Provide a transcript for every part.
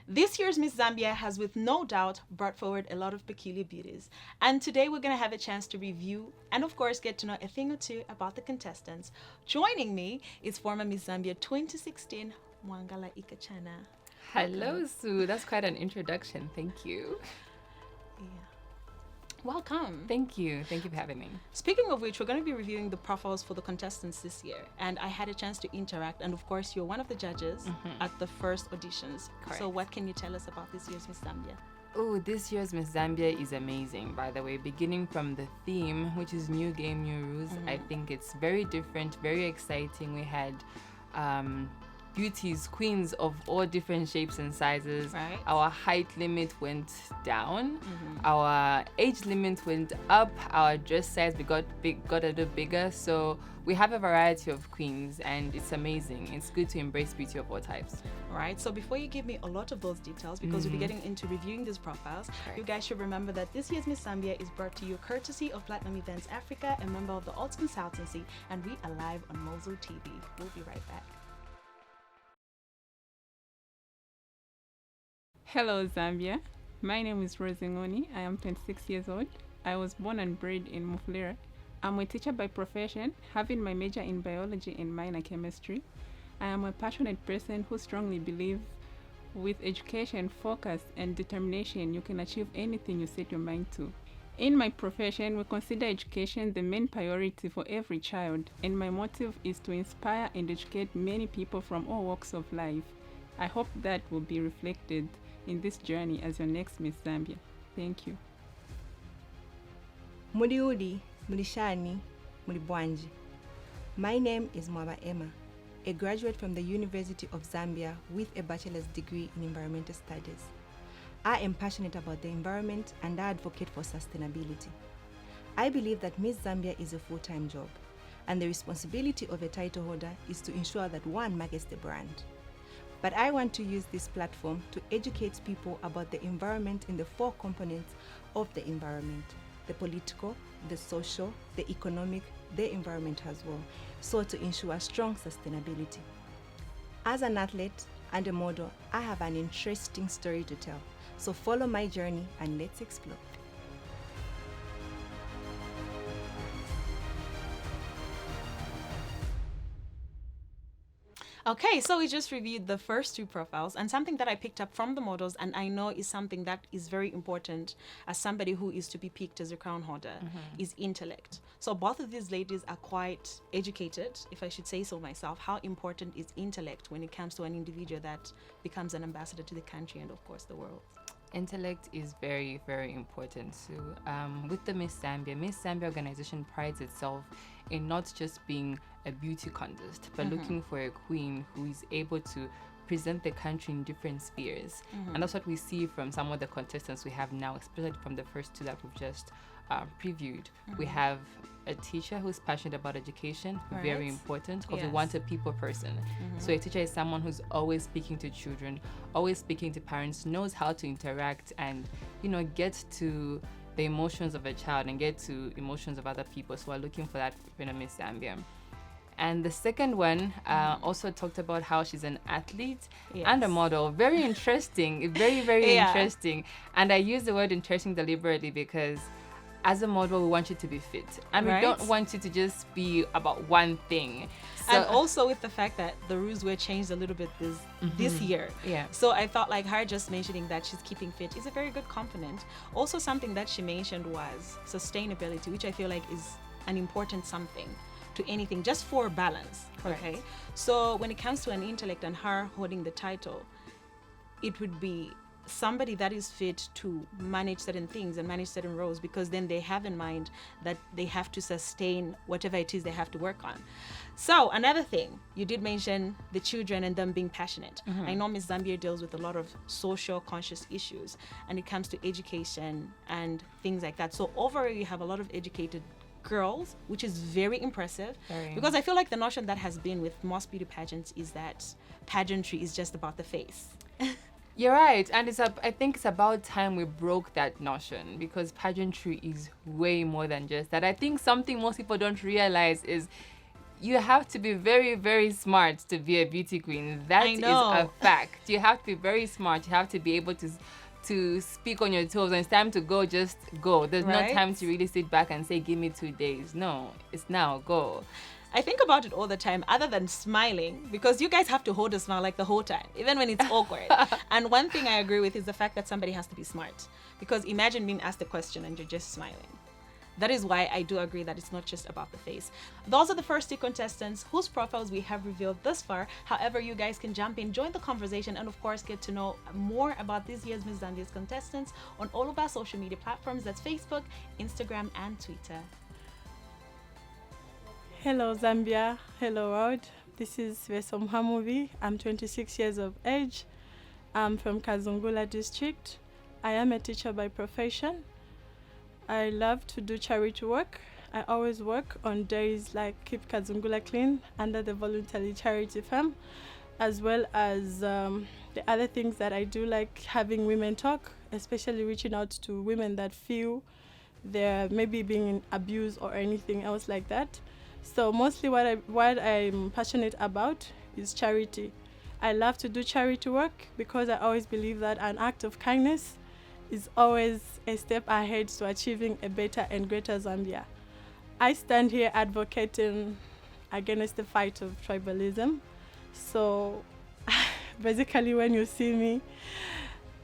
This year's Miss Zambia has with no doubt brought forward a lot of peculiar beauties. And today we're going to have a chance to review and of course get to know a thing or two about the contestants. Joining me is former Miss Zambia 2016, Mwangala Ikachana. Hello, Sue. That's quite an introduction. Thank you. Yeah. Welcome. Thank you. Thank you for having me. Speaking of which, we're going to be reviewing the profiles for the contestants this year. And I had a chance to interact. And of course, you're one of the judges at the first auditions. Correct. So what can you tell us about this year's Miss Zambia? Oh, this year's Miss Zambia is amazing, by the way. Beginning from the theme, which is New Game, New Rules. I think it's very different, very exciting. We had beauties, queens of all different shapes and sizes. Right. Our height limit went down. Our age limit went up. Our dress size got a little bigger. So we have a variety of queens, and it's amazing. It's good to embrace beauty of all types. All right. So before you give me a lot of those details, because we'll be getting into reviewing these profiles, you guys should remember that this year's Miss Zambia is brought to you courtesy of Platinum Events Africa, a member of the Arts Consultancy, and we are live on Mozo TV. We'll be right back. Hello, Zambia. My name is Rosengoni. I am 26 years old. I was born and bred in Mufulira. I'm a teacher by profession, having my major in biology and minor chemistry. I am a passionate person who strongly believes with education, focus, and determination, you can achieve anything you set your mind to. In my profession, we consider education the main priority for every child, and my motive is to inspire and educate many people from all walks of life. I hope that will be reflected in this journey as your next Miss Zambia. Thank you. Muliudi, Mulishani, Mulibwanji. My name is Mwaba Emma, a graduate from the University of Zambia with a bachelor's degree in environmental studies. I am passionate about the environment and I advocate for sustainability. I believe that Miss Zambia is a full-time job, and the responsibility of a title holder is to ensure that one markets the brand. But I want to use this platform to educate people about the environment in the four components of the environment: the political, the social, the economic, the environment as well, so to ensure strong sustainability. As an athlete and a model, I have an interesting story to tell. So follow my journey and let's explore. Okay, so we just reviewed the first two profiles, and something that I picked up from the models, and I know is something that is very important as somebody who is to be picked as a crown holder, is intellect. So both of these ladies are quite educated, if I should say so myself. How important is intellect when it comes to an individual that becomes an ambassador to the country and of course the world? Intellect is very, very important. So with the Miss Zambia organization prides itself in not just being a beauty contest, but looking for a queen who is able to present the country in different spheres. And that's what we see from some of the contestants we have now, especially from the first two that we've just previewed. We have a teacher who's passionate about education, very important, because we want a people person. So a teacher is someone who's always speaking to children, always speaking to parents, knows how to interact and, you know, get to the emotions of a child and get to emotions of other people. So we're looking for that in Miss Zambia. And the second one also talked about how she's an athlete and a model. Very interesting, very interesting. And I use the word interesting deliberately because as a model, we want you to be fit. And we don't want you to just be about one thing. So, and also with the fact that the rules were changed a little bit this year. Yeah. So I felt like her just mentioning that she's keeping fit is a very good compliment. Also something that she mentioned was sustainability, which I feel like is an important something to anything, just for balance. Correct. Okay. So when it comes to an intellect and her holding the title, it would be somebody that is fit to manage certain things and manage certain roles, because then they have in mind that they have to sustain whatever it is they have to work on. So another thing, you did mention the children and them being passionate. I know Miss Zambia deals with a lot of social conscious issues and it comes to education and things like that. So overall, you have a lot of educated girls, which is very impressive. Because I feel like the notion that has been with most beauty pageants is that pageantry is just about the face. You're right, and I think it's about time we broke that notion, because pageantry is way more than just that. I think something most people don't realize is you have to be very, very smart to be a beauty queen. That is know. a fact. You have to be very smart. You have to be able to speak on your toes. When it's time to go, just go. There's no Right? time to really sit back and say, give me 2 days. No, it's now, go. I think about it all the time, other than smiling, because you guys have to hold a smile like the whole time, even when it's awkward. And one thing I agree with is the fact that somebody has to be smart. Because imagine being asked a question and you're just smiling. That is why I do agree that it's not just about the face. Those are the first 2 contestants whose profiles we have revealed thus far. However, you guys can jump in, join the conversation, and of course get to know more about this year's Miss Zambia's contestants on all of our social media platforms. That's Facebook, Instagram, and Twitter. Hello Zambia, hello world. This is Vesom Hamuvi. I'm 26 years of age. I'm from Kazungula district. I am a teacher by profession. I love to do charity work. I always work on days like Keep Kazungula Clean under the voluntary charity firm, as well as the other things that I do, like having women talk, especially reaching out to women that feel they're maybe being abused or anything else like that. So mostly what I'm passionate about is charity. I love to do charity work because I always believe that an act of kindness is always a step ahead to achieving a better and greater Zambia. I stand here advocating against the fight of tribalism. So basically when you see me,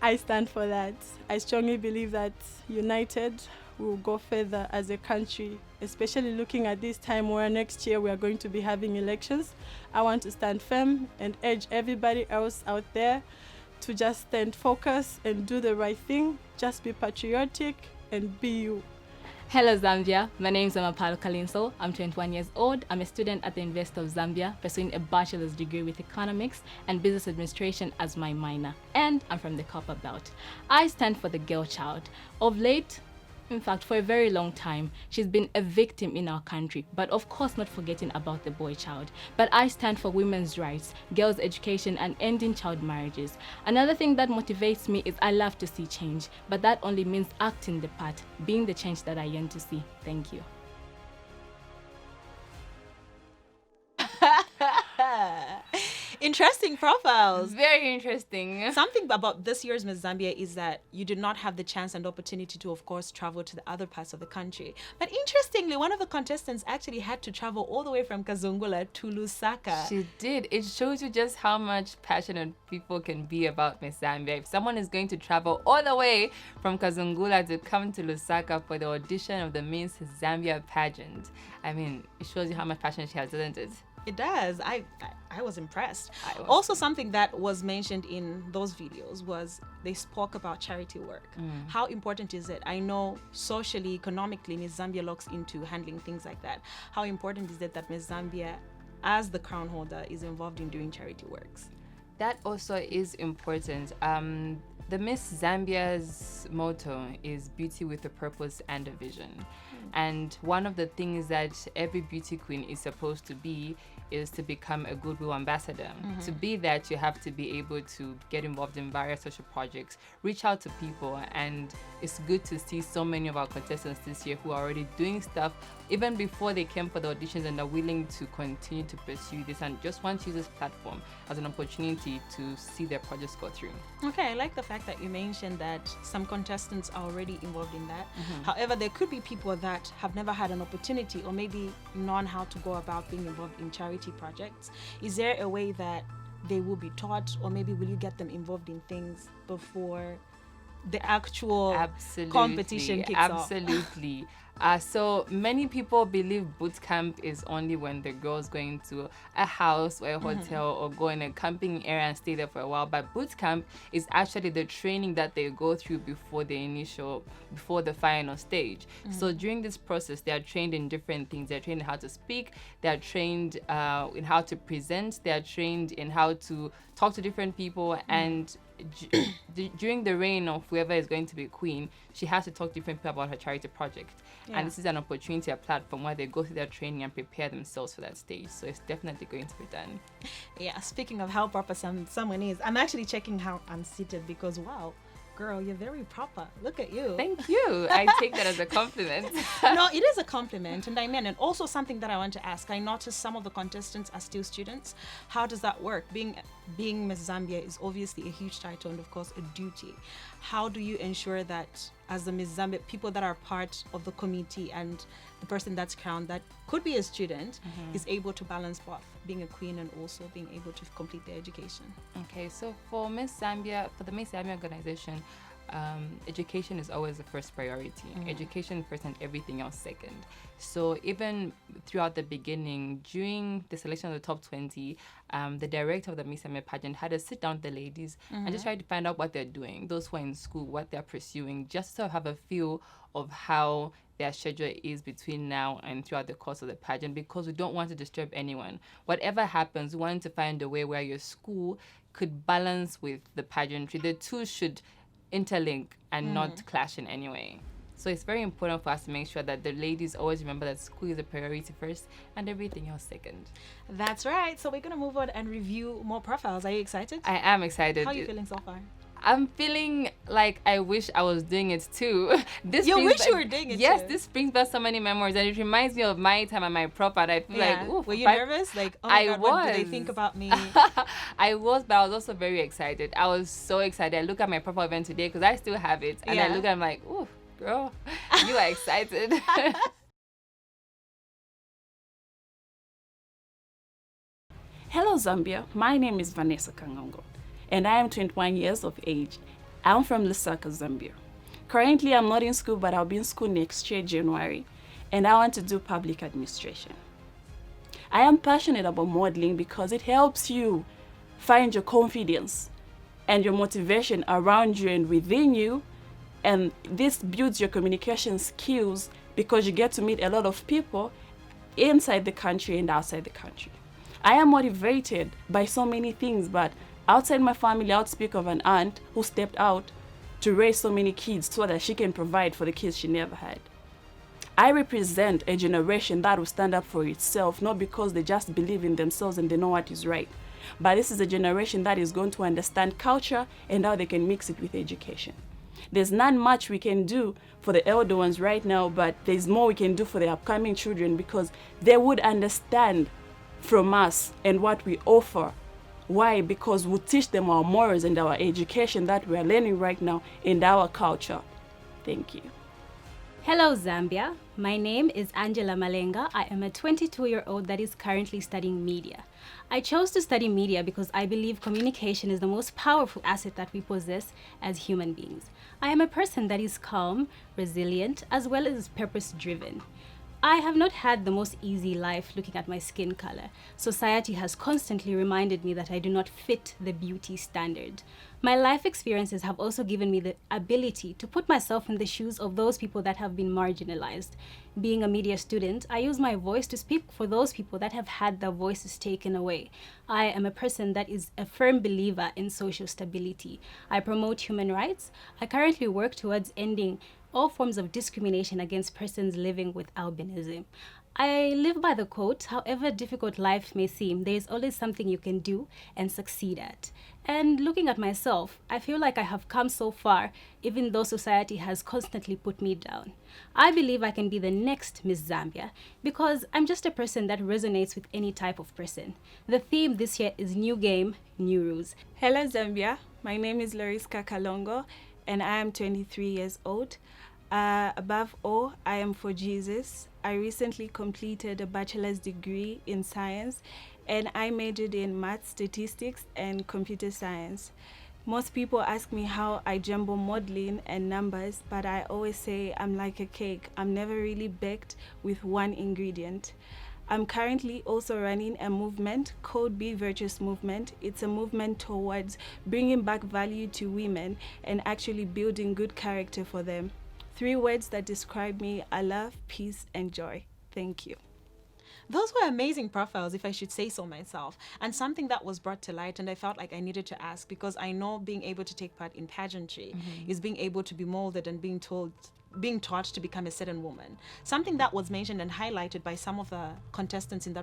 I stand for that. I strongly believe that united we'll go further as a country, especially looking at this time where next year we are going to be having elections. I want to stand firm and urge everybody else out there to just stand focused and do the right thing. Just be patriotic and be you. Hello Zambia, my name is Amapalo Kalinso. I'm 21 years old. I'm a student at the University of Zambia, pursuing a bachelor's degree with economics and business administration as my minor. And I'm from the Copper Belt. I stand for the girl child. Of late, in fact, for a very long time, she's been a victim in our country, but of course not forgetting about the boy child. But I stand for women's rights, girls' education, and ending child marriages. Another thing that motivates me is I love to see change, but that only means acting the part, being the change that I yearn to see. Thank you. Interesting profiles. Very interesting. Something about this year's Miss Zambia is that you did not have the chance and opportunity to, of course, travel to the other parts of the country. But interestingly, one of the contestants actually had to travel all the way from Kazungula to Lusaka. She did. It shows you just how much passionate people can be about Miss Zambia. If someone is going to travel all the way from Kazungula to come to Lusaka for the audition of the Miss Zambia pageant, I mean, it shows you how much passion she has, doesn't it? It does. I was impressed. I was. Also, something that was mentioned in those videos was they spoke about charity work. How important is it? I know socially, economically, Miss Zambia looks into handling things like that. How important is it that Miss Zambia, as the crown holder, is involved in doing charity works? That also is important. The Miss Zambia's motto is beauty with a purpose and a vision. And one of the things that every beauty queen is supposed to be is to become a goodwill ambassador. To be that, you have to be able to get involved in various social projects, reach out to people, and it's good to see so many of our contestants this year who are already doing stuff even before they came for the auditions and are willing to continue to pursue this and just want to use this platform as an opportunity to see their projects go through. Okay, I like the fact that you mentioned that some contestants are already involved in that. However, there could be people that have never had an opportunity or maybe known how to go about being involved in charity projects. Is there a way that they will be taught, or maybe will you get them involved in things before the actual competition kicks off? Absolutely. So many people believe boot camp is only when the girl's going to a house or a hotel or go in a camping area and stay there for a while. But boot camp is actually the training that they go through before the final stage. So during this process, they are trained in different things. They're trained in how to speak. They are trained in how to present. They are trained in how to talk to different people. And during the reign of whoever is going to be queen, she has to talk to different people about her charity project. And this is an opportunity, a platform where they go through their training and prepare themselves for that stage. So it's definitely going to be done. Yeah, speaking of how proper someone is, I'm actually checking how I'm seated because, wow, girl, you're very proper. Look at you. Thank you. I take that as a compliment. No, it is a compliment, and I mean, and also something that I want to ask. I noticed some of the contestants are still students. How does that work? Being Miss Zambia is obviously a huge title and of course a duty. How do you ensure that as the Miss Zambia, people that are part of the committee and the person that's crowned that could be a student is able to balance both being a queen and also being able to complete their education? Okay, so for the Miss Zambia organization, education is always the first priority. Education first and everything else second. So even throughout the beginning, during the selection of the top 20, the director of the Miss Zambia pageant had to sit down with the ladies and just try to find out what they're doing, those who are in school, what they're pursuing, just to have a feel of how their schedule is between now and throughout the course of the pageant, because we don't want to disturb anyone. Whatever happens, we want to find a way where your school could balance with the pageantry. The two should interlink and not clash in any way. So it's very important for us to make sure that the ladies always remember that school is a priority first and everything else second. That's right. So we're going to move on and review more profiles. Are you excited? I am excited. How are you feeling so far? I'm feeling like I wish I was doing it too. You wish you were doing it Yes, too? this brings back so many memories, and it reminds me of my time at my prof, and I feel like, ooh. Were you nervous? Like, oh my God, what do they think about me? I was, but I was also very excited. I was so excited. I look at my profile event today because I still have it, and I look at it, I'm like, ooh, girl, you are excited. Hello Zambia, my name is Vanessa Kangongo and I am 21 years of age. I'm from Lusaka, Zambia. Currently I'm not in school, but I'll be in school next year, January, and I want to do public administration. I am passionate about modeling because it helps you find your confidence and your motivation around you and within you, and this builds your communication skills because you get to meet a lot of people inside the country and outside the country. I am motivated by so many things, but outside my family, I would speak of an aunt who stepped out to raise so many kids so that she can provide for the kids she never had. I represent a generation that will stand up for itself, not because they just believe in themselves and they know what is right, but this is a generation that is going to understand culture and how they can mix it with education. There's not much we can do for the elder ones right now, but there's more we can do for the upcoming children because they would understand from us and what we offer. Why? Because we teach them our morals and our education that we are learning right now and our culture. Thank you. Hello Zambia, my name is Angela Malenga. I am a 22-year-old that is currently studying media. I chose to study media because I believe communication is the most powerful asset that we possess as human beings. I am a person that is calm, resilient, as well as purpose-driven. I have not had the most easy life looking at my skin color. Society has constantly reminded me that I do not fit the beauty standard. My life experiences have also given me the ability to put myself in the shoes of those people that have been marginalized. Being a media student, I use my voice to speak for those people that have had their voices taken away. I am a person that is a firm believer in social stability. I promote human rights. I currently work towards ending all forms of discrimination against persons living with albinism. I live by the quote, however difficult life may seem, there is always something you can do and succeed at. And looking at myself, I feel like I have come so far, even though society has constantly put me down. I believe I can be the next Miss Zambia because I'm just a person that resonates with any type of person. The theme this year is New Game, New Rules. Hello Zambia, my name is Lariska Kalongo and I am 23 years old. Above all, I am for Jesus. I recently completed a bachelor's degree in science and I majored in math, statistics, and computer science. Most people ask me how I jumble modeling and numbers, but I always say I'm like a cake. I'm never really baked with one ingredient. I'm currently also running a movement called Be Virtuous Movement. It's a movement towards bringing back value to women and actually building good character for them. 3 words that describe me are love, peace, and joy. Thank you. Those were amazing profiles, if I should say so myself, and something that was brought to light and I felt like I needed to ask, because I know being able to take part in pageantry is being able to be molded and being taught to become a certain woman. Something that was mentioned and highlighted by some of the contestants in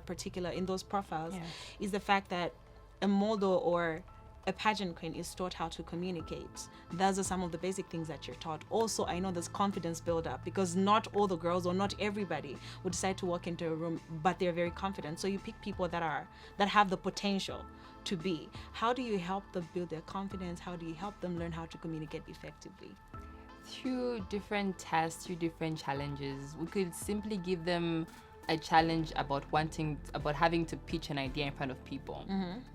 those profiles is the fact that a model or a pageant queen is taught how to communicate. Those are some of the basic things that you're taught. Also, I know there's confidence build up, because not all the girls or not everybody would decide to walk into a room, but they're very confident. So you pick people that have the potential to be. How do you help them build their confidence? How do you help them learn how to communicate effectively? Through different tests, through different challenges. We could simply give them a challenge about having to pitch an idea in front of people.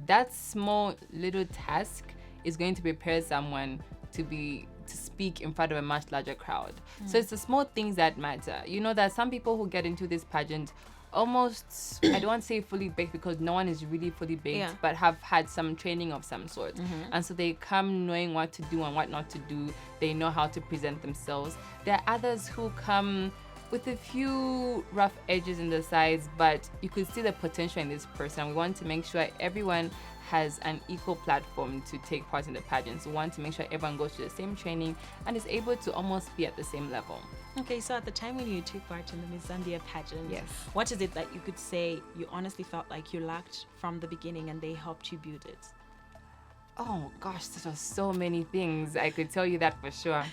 That small little task is going to prepare someone to speak in front of a much larger crowd. So it's the small things that matter. You know that some people who get into this pageant almost, I don't want to say fully baked, because no one is really fully baked, but have had some training of some sort. And so they come knowing what to do and what not to do. They know how to present themselves. There are others who come with a few rough edges in the sides, but you could see the potential in this person. We want to make sure everyone has an equal platform to take part in the pageant. So we want to make sure everyone goes to the same training and is able to almost be at the same level. Okay, so at the time when you took part in the Miss Zambia pageant, Yes. what is it that you could say you honestly felt like you lacked from the beginning and they helped you build it? Oh gosh, there were so many things. I could tell you that for sure.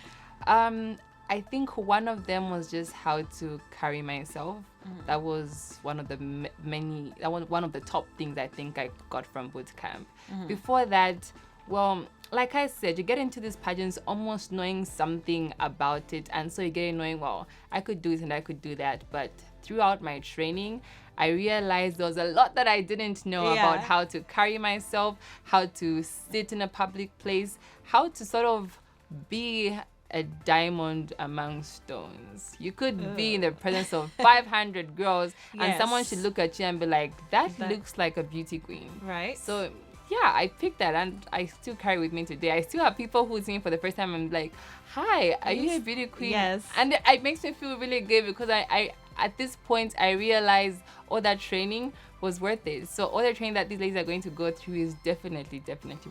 I think one of them was just how to carry myself. That was one of the one of the top things I think I got from boot camp. Before that, well, like I said, you get into these pageants almost knowing something about it, and so you get in knowing, well, I could do this and I could do that. But throughout my training, I realized there was a lot that I didn't know about how to carry myself, how to sit in a public place, how to sort of be a diamond among stones. You could be in the presence of 500 girls and someone should look at you and be like, that looks like a beauty queen. Right. So yeah, I picked that and I still carry with me today. I still have people who see me for the first time and like, hi, are you a beauty queen? Yes. And it makes me feel really good, because I at this point I realized all that training was worth it. So all the training that these ladies are going to go through is definitely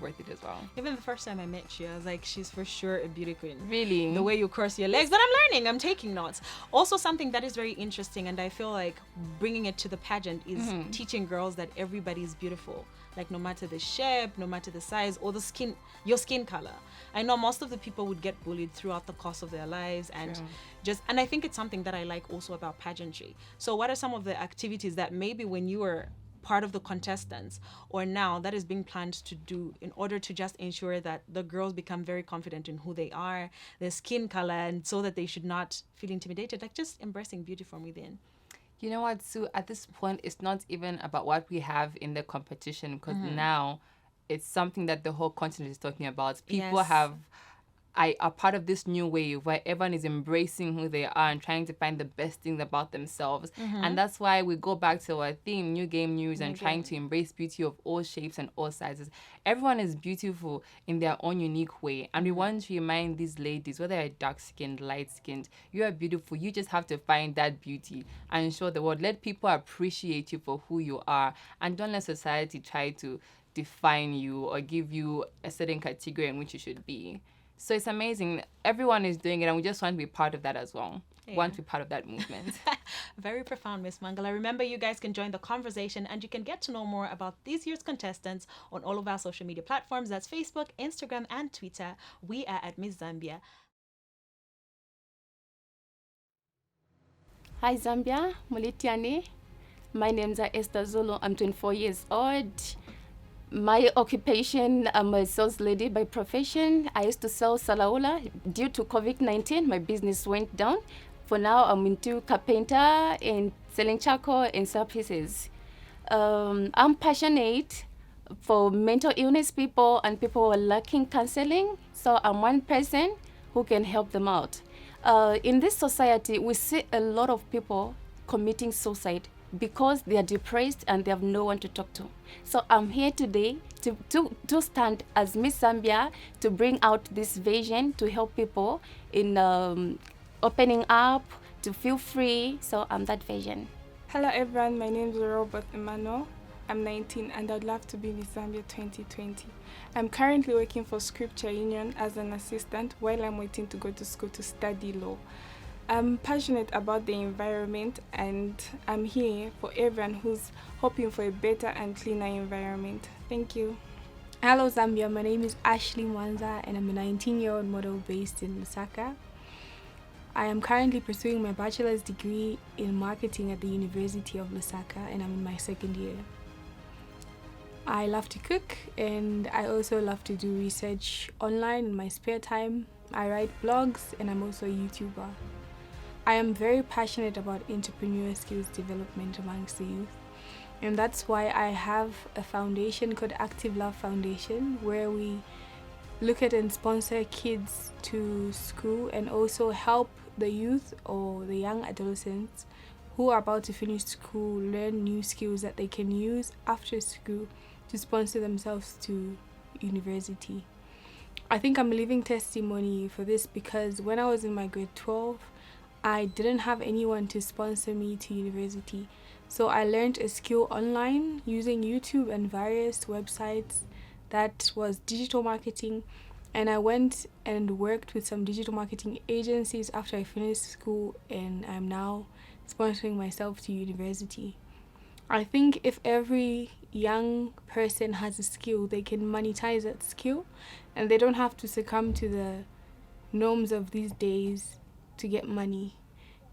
worth it as well. Even the first time I met you, I was like, she's for sure a beauty queen. Really? The way you cross your legs. But I'm learning, I'm taking notes. Also, something that is very interesting, and I feel like bringing it to the pageant is teaching girls that everybody is beautiful. Like, no matter the shape, no matter the size, or your skin color. I know most of the people would get bullied throughout the course of their lives, and and I think it's something that I like also about pageantry. So what are some of the activities that maybe when you were part of the contestants or now that is being planned to do in order to just ensure that the girls become very confident in who they are, their skin color, and so that they should not feel intimidated, like just embracing beauty from within? You know what, Sue? At this point, it's not even about what we have in the competition, because now it's something that the whole continent is talking about. People are part of this new wave where everyone is embracing who they are and trying to find the best things about themselves. And that's why we go back to our theme, New Game News, and trying to embrace beauty of all shapes and all sizes. Everyone is beautiful in their own unique way. And we want to remind these ladies, whether you're dark-skinned, light-skinned, you are beautiful. You just have to find that beauty and show the world. Let people appreciate you for who you are. And don't let society try to define you or give you a certain category in which you should be. So it's amazing. Everyone is doing it, and we just want to be part of that as well. Want to be part of that movement. Very profound, Miss Mangala. Remember, you guys can join the conversation and you can get to know more about this year's contestants on all of our social media platforms. That's Facebook, Instagram, and Twitter. We are at Miss Zambia. Hi Zambia, Mulitiani. My name is Esther Zulu. I'm 24 years old. My occupation, I'm a sales lady by profession. I used to sell salaula. Due to COVID-19, my business went down. For now, I'm into carpenter and selling charcoal and surfaces. I'm passionate for mental illness people and people who are lacking counseling. So I'm one person who can help them out. In this society, we see a lot of people committing suicide because they are depressed and they have no one to talk to. So I'm here today to stand as Miss Zambia to bring out this vision to help people in opening up, to feel free. So I'm that vision. Hello everyone, my name is Robert Emmanuel. I'm 19 and I'd love to be Miss Zambia 2020. I'm currently working for Scripture Union as an assistant while I'm waiting to go to school to study law. I'm passionate about the environment and I'm here for everyone who's hoping for a better and cleaner environment. Thank you. Hello Zambia, my name is Ashley Mwanza and I'm a 19-year-old model based in Lusaka. I am currently pursuing my bachelor's degree in marketing at the University of Lusaka and I'm in my second year. I love to cook and I also love to do research online in my spare time. I write blogs and I'm also a YouTuber. I am very passionate about entrepreneurial skills development amongst the youth. And that's why I have a foundation called Active Love Foundation, where we look at and sponsor kids to school and also help the youth or the young adolescents who are about to finish school learn new skills that they can use after school to sponsor themselves to university. I think I'm a living testimony for this because when I was in my grade 12, I didn't have anyone to sponsor me to university. So I learned a skill online using YouTube and various websites that was digital marketing, and I went and worked with some digital marketing agencies after I finished school, and I'm now sponsoring myself to university. I think if every young person has a skill, they can monetize that skill and they don't have to succumb to the norms of these days to get money.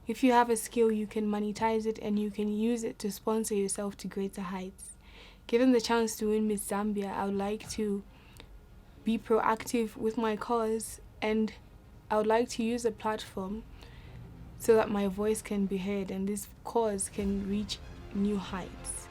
If you have a skill, you can monetize it and you can use it to sponsor yourself to greater heights. Given the chance to win Miss Zambia, I would like to be proactive with my cause and I would like to use a platform so that my voice can be heard and this cause can reach new heights.